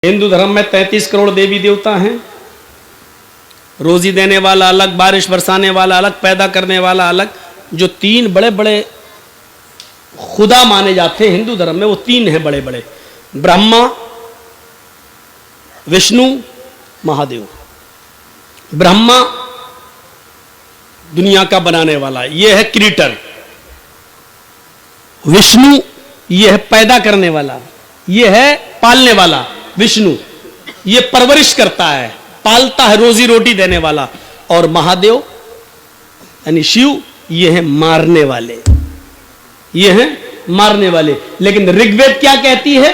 हिंदू धर्म में 33 करोड़ देवी देवता हैं। रोजी देने वाला अलग, बारिश बरसाने वाला अलग, पैदा करने वाला अलग। जो तीन बड़े बड़े खुदा माने जाते हैं हिंदू धर्म में, वो तीन हैं बड़े बड़े, ब्रह्मा, विष्णु, महादेव। ब्रह्मा दुनिया का बनाने वाला, ये है क्रिएटर। विष्णु ये है पैदा करने वाला, ये है पालने वाला। विष्णु ये परवरिश करता है, पालता है, रोजी रोटी देने वाला। और महादेव यानी शिव ये है मारने वाले, ये है मारने वाले। लेकिन ऋग्वेद क्या कहती है?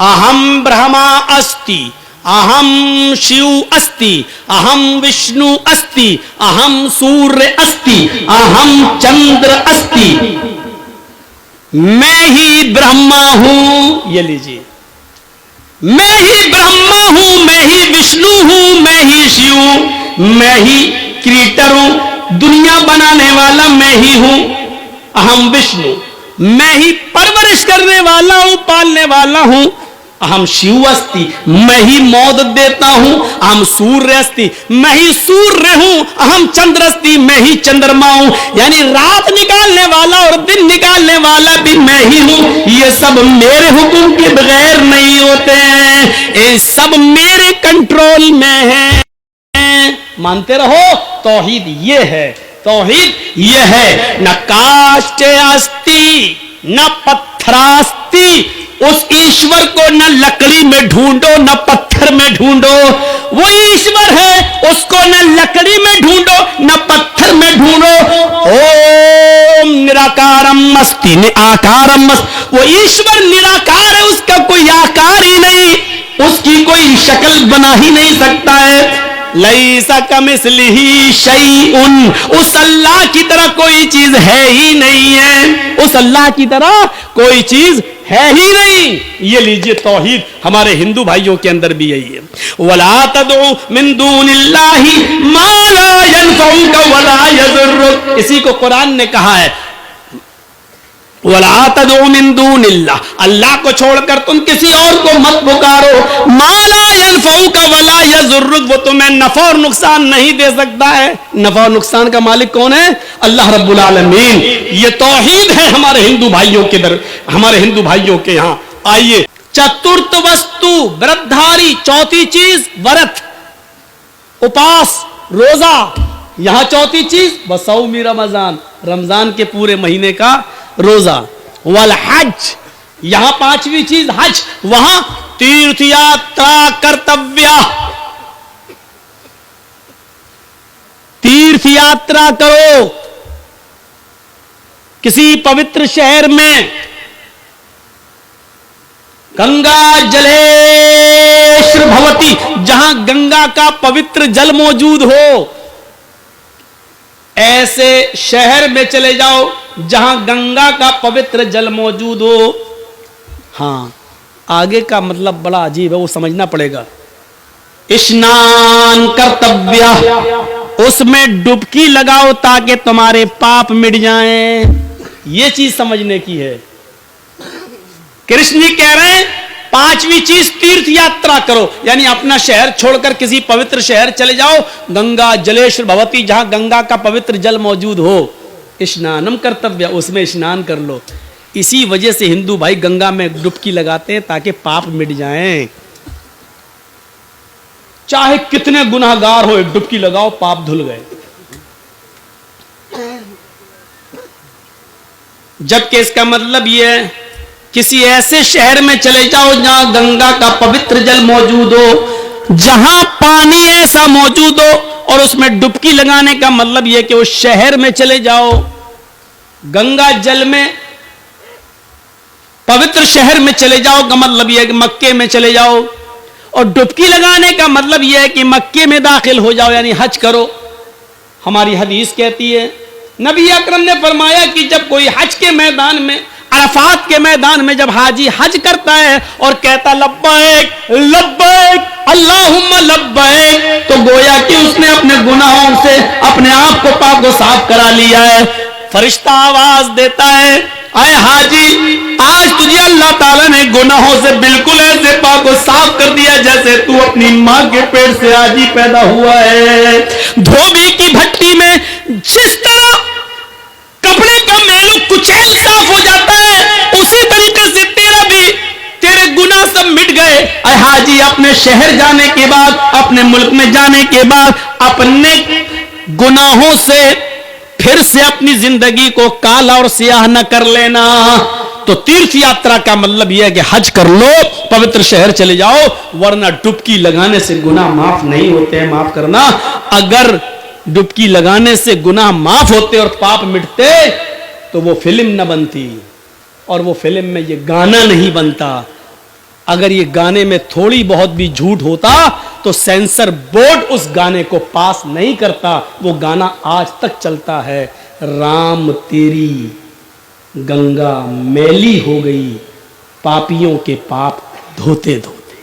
अहम ब्रह्मा अस्ति, अहम शिव अस्ति, अहम विष्णु अस्ति, अहम सूर्य अस्ति, अहम चंद्र अस्ति। मैं ही ब्रह्मा हूं, ये लीजिए, मैं ही ब्रह्मा हूं, मैं ही विष्णु हूं, मैं ही शिव हूं, मैं ही क्रिएटर हूं, दुनिया बनाने वाला मैं ही हूं। अहम विष्णु, मैं ही परवरिश करने वाला हूं, पालने वाला हूं। अहम शिव अस्ति, मैं ही मौत देता हूं। अहम सूर्य अस्ति, मैं ही सूर्य हूं। अहम चंद्र अस्ति, मैं ही चंद्रमा हूं। यानी रात निकालने वाला और दिन निकालने वाला भी मैं ही हूं। ये सब मेरे हुक्म के बगैर नहीं होते हैं, ये सब मेरे कंट्रोल में है। मानते रहो, तौहीद ये है, तौहीद ये है। न काष्ठ अस्ति न पत्थरास्ति, उस ईश्वर को न लकड़ी में ढूंढो न पत्थर में ढूंढो। वो ईश्वर है, उसको न लकड़ी में ढूंढो न पत्थर में ढूंढो। ओम निराकारम अस्ति निराकारम अस्ति, वो ईश्वर निराकार है, उसका कोई आकार ही नहीं, उसकी कोई शक्ल बना ही नहीं सकता है। लैसा कमिस्लिही शैउन, उस अल्लाह की तरह कोई चीज है ही नहीं है, उस अल्लाह की तरह कोई चीज है ही नहीं। ये लीजिए तौहीद हमारे हिंदू भाइयों के अंदर भी यही है। वला तदउ मिन दूनिल्लाहि मा ला यनफउका वला यदुर्रुक, इसी को कुरान ने कहा है। वला तदउ मिन दूनिल्लाह, अल्लाह को छोड़कर तुम किसी और को मत पुकारो। मा ला यनफउका वला यदुर्रुक, वो तुम्हें नफा और नुकसान नहीं दे सकता है। नफा और नुकसान का मालिक कौन है? अल्लाह रब्बुल आलमीन। ये तौहीद है हमारे हिंदू भाइयों के दर, हमारे हिंदू भाइयों के यहां। आइए, चतुर्थ वस्तु व्रतधारी, चौथी चीज व्रत, उपास, रोजा। यहां चौथी चीज बसौमी रमजान, रमजान के पूरे महीने का रोजा। वल हज, यहां पांचवी चीज हज, वहां तीर्थ यात्रा कर्तव्य। तीर्थ यात्रा करो किसी पवित्र शहर में, गंगा जलेश्वर भवती, जहां गंगा का पवित्र जल मौजूद हो, ऐसे शहर में चले जाओ जहां गंगा का पवित्र जल मौजूद हो। हां, आगे का मतलब बड़ा अजीब है, वो समझना पड़ेगा। स्नान कर्तव्य, उसमें डुबकी लगाओ ताकि तुम्हारे पाप मिट जाएं। ये चीज समझने की है। कृष्ण कह रहे हैं पांचवी चीज तीर्थ यात्रा करो, यानी अपना शहर छोड़कर किसी पवित्र शहर चले जाओ, गंगा जलेश्वर भवती, जहां गंगा का पवित्र जल मौजूद हो। स्नानम कर्तव्य, उसमें स्नान कर लो। इसी वजह से हिंदू भाई गंगा में डुबकी लगाते हैं ताकि पाप मिट जाएं। चाहे कितने गुनाहगार हो, डुबकी लगाओ, पाप धुल गए। जबकि इसका मतलब यह है किसी ऐसे शहर में चले जाओ जहां गंगा का पवित्र जल मौजूद हो, जहां पानी ऐसा मौजूद हो, और उसमें डुबकी लगाने का मतलब यह कि उस शहर में चले जाओ, गंगा जल में पवित्र शहर में चले जाओ का मतलब यह है कि मक्के में चले जाओ, और डुबकी लगाने का मतलब यह है कि मक्के में दाखिल हो जाओ, यानी हज करो। हमारी हदीस कहती है, नबी अकरम ने फरमाया कि जब कोई हज के मैदान में, अरफात के मैदान में जब हाजी हज करता है और कहता लब्बैक लब्बैक अल्लाहुम्मा लब्बैक, तो गोया कि उसने अपने गुनाहों से अपने आप को पाक व साफ करा लिया है। फरिश्ता आवाज देता है, आए हाजी, आज तुझे अल्लाह ताला ने गुनाहों से बिल्कुल ऐसे पाक व साफ कर दिया से तू अपनी मां के पेट से आज ही पैदा हुआ है। धोबी की भट्टी में जिस तरह कपड़े का मैलू कुचैल साफ हो जाता है, उसी तरीके से तेरा भी, तेरे गुनाह सब मिट गए। हाजी अपने शहर जाने के बाद, अपने मुल्क में जाने के बाद अपने गुनाहों से फिर से अपनी जिंदगी को काला और सियाह न कर लेना। तो तीर्थ यात्रा का मतलब यह है कि हज कर लो, पवित्र शहर चले जाओ, वरना डुबकी लगाने से गुनाह माफ नहीं होते हैं। माफ करना, अगर डुबकी लगाने से गुनाह माफ होते और पाप मिटते तो वो फिल्म न बनती, और वो फिल्म में ये गाना नहीं बनता। अगर ये गाने में थोड़ी बहुत भी झूठ होता तो सेंसर बोर्ड उस गाने को पास नहीं करता। वो गाना आज तक चलता है, राम तेरी गंगा मैली हो गई, पापियों के पाप धोते धोते।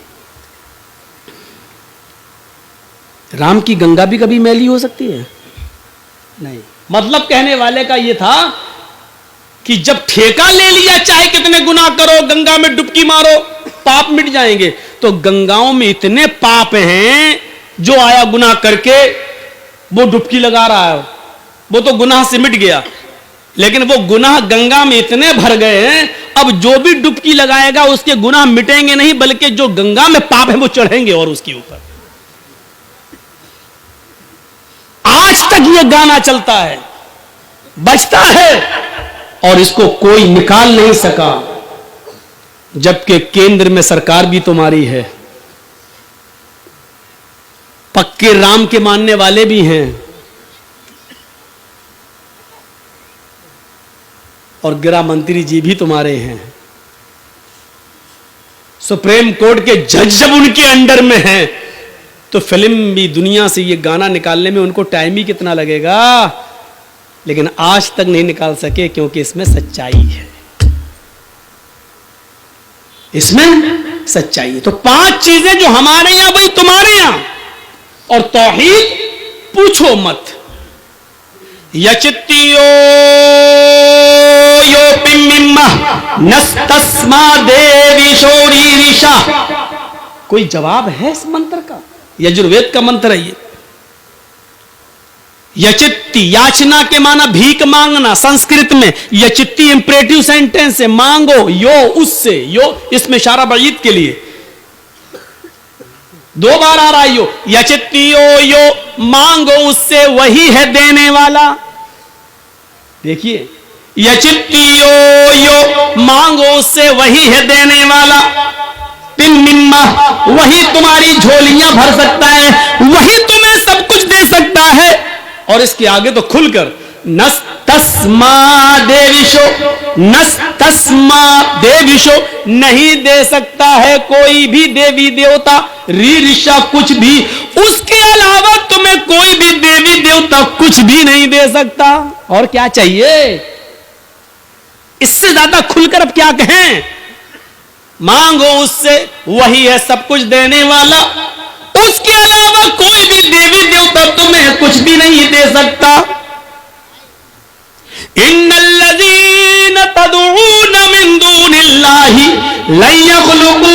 राम की गंगा भी कभी मैली हो सकती है? नहीं। मतलब कहने वाले का यह था कि जब ठेका ले लिया, चाहे कितने गुनाह करो, गंगा में डुबकी मारो, पाप मिट जाएंगे। तो गंगाओं में इतने पाप हैं, जो आया गुनाह करके वो डुबकी लगा रहा है, वो तो गुनाह से मिट गया, लेकिन वो गुनाह गंगा में इतने भर गए हैं, अब जो भी डुबकी लगाएगा उसके गुनाह मिटेंगे नहीं, बल्कि जो गंगा में पाप है वो चढ़ेंगे और उसके ऊपर। आज तक ये गाना चलता है, बजता है, और इसको कोई निकाल नहीं सका, जबकि केंद्र में सरकार भी तुम्हारी है, पक्के राम के मानने वाले भी हैं, और गृह मंत्री जी भी तुम्हारे हैं। सुप्रीम कोर्ट के जज जब उनके अंडर में हैं, तो फिल्म भी दुनिया से ये गाना निकालने में उनको टाइम ही कितना लगेगा, लेकिन आज तक नहीं निकाल सके, क्योंकि इसमें सच्चाई है, इसमें सच्चाई है। तो 5 चीजें जो हमारे यहां वही तुम्हारे यहां, और तौहीद पूछो मत। यचित्तियो यो पिम्मिम्मा नस्तस्मा देवी शोरीरिशा। कोई जवाब है इस मंत्र का? यजुर्वेद का मंत्र है ये। यचित्ती, याचना के माना भीख मांगना, संस्कृत में यचित्ती इंपरेटिव सेंटेंस है, मांगो, यो उससे, यो इसमें इशारा बईद के लिए 2 बार आ रहा है यो। यचित्ती यो, मांगो उससे, वही है देने वाला। देखिए, यचित्ती यो, मांगो उससे, वही है देने वाला। पिम्मिम्मा, वही तुम्हारी झोलियां भर सकता है, वही तुम्हें सब कुछ दे सकता है। और इसके आगे तो खुलकर नस्तस्मा देविशो, नस्तस्मा देविशो, नहीं दे सकता है कोई भी देवी देवता, रीरिशा कुछ भी, उसके अलावा तुम्हें कोई भी देवी देवता कुछ भी नहीं दे सकता। और क्या चाहिए? इससे ज्यादा खुलकर अब क्या कहें? मांगो उससे, वही है सब कुछ देने वाला, उसके अलावा कोई भी देवी देवता तुम्हें कुछ भी नहीं दे सकता। इन्नल्लज़ीना तदऊना मिन दूनिल्लाहि लन यख़्लुक़ू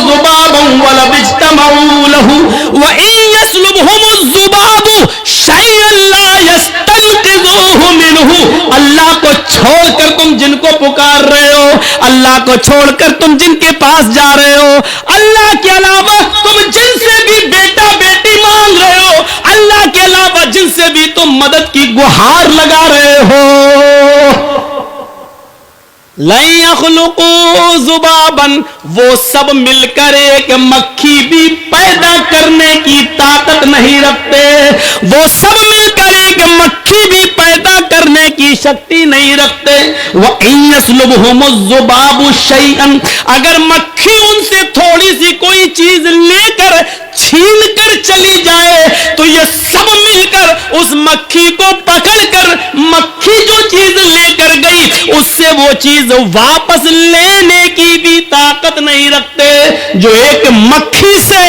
ज़ुबाबन वला बिज्तमऊ लहू व इन यस्लुबहुमुज़्ज़ुबाबु शयअन ला यस्तनक़िज़ूहु मिनहु। अल्लाह को छोड़कर तुम जिनको पुकार रहे हो, अल्लाह को छोड़कर तुम जिनके पास जा रहे हो, अल्लाह के अलावा तुम जिनसे भी बेटा बेटी मांग रहे हो, अल्लाह के अलावा जिनसे भी तुम मदद की गुहार लगा रहे हो, लन यख़्लुक़ू ज़ुबाबन, वो सब मिलकर एक मक्खी भी पैदा करने की ताकत नहीं रखते, वो सब मिलकर एक मक्खी भी पैदा करने की शक्ति नहीं रखते। व इन यस्लुबहुमुज़्ज़ुबाबु शैअन, अगर मक्खी उनसे थोड़ी सी कोई चीज लेकर छीन कर चली जाए, तो ये सब मिलकर उस मक्खी को पकड़कर, मक्खी जो चीज लेकर गई उससे वो चीज वापस लेने की भी ताकत नहीं रखते। जो एक मक्खी से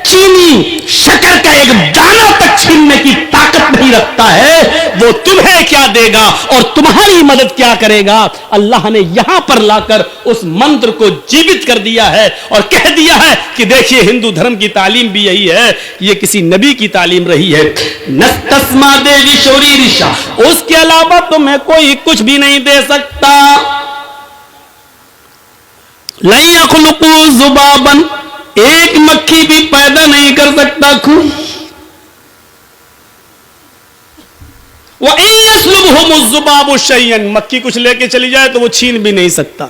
चीनी शक्कर का एक दाना तक छीनने की ताकत नहीं जारी रखता है वो तुम्हें क्या देगा और तुम्हारी मदद क्या करेगा। अल्लाह ने यहां पर लाकर उस मंत्र को जीवित कर दिया है और कह दिया है कि देखिए हिंदू धर्म की तालीम भी यही है, ये किसी नबी की तालीम रही है। नस्तस्मा देवी शौरी ऋषा, उसके अलावा तुम्हें कोई कुछ भी नहीं दे सकता। लई यखलुकू जुबाबन, एक मक्खी भी पैदा नहीं कर सकता खुद। वह जुबाब शयन, मक्खी कुछ लेके चली जाए तो वो छीन भी नहीं सकता।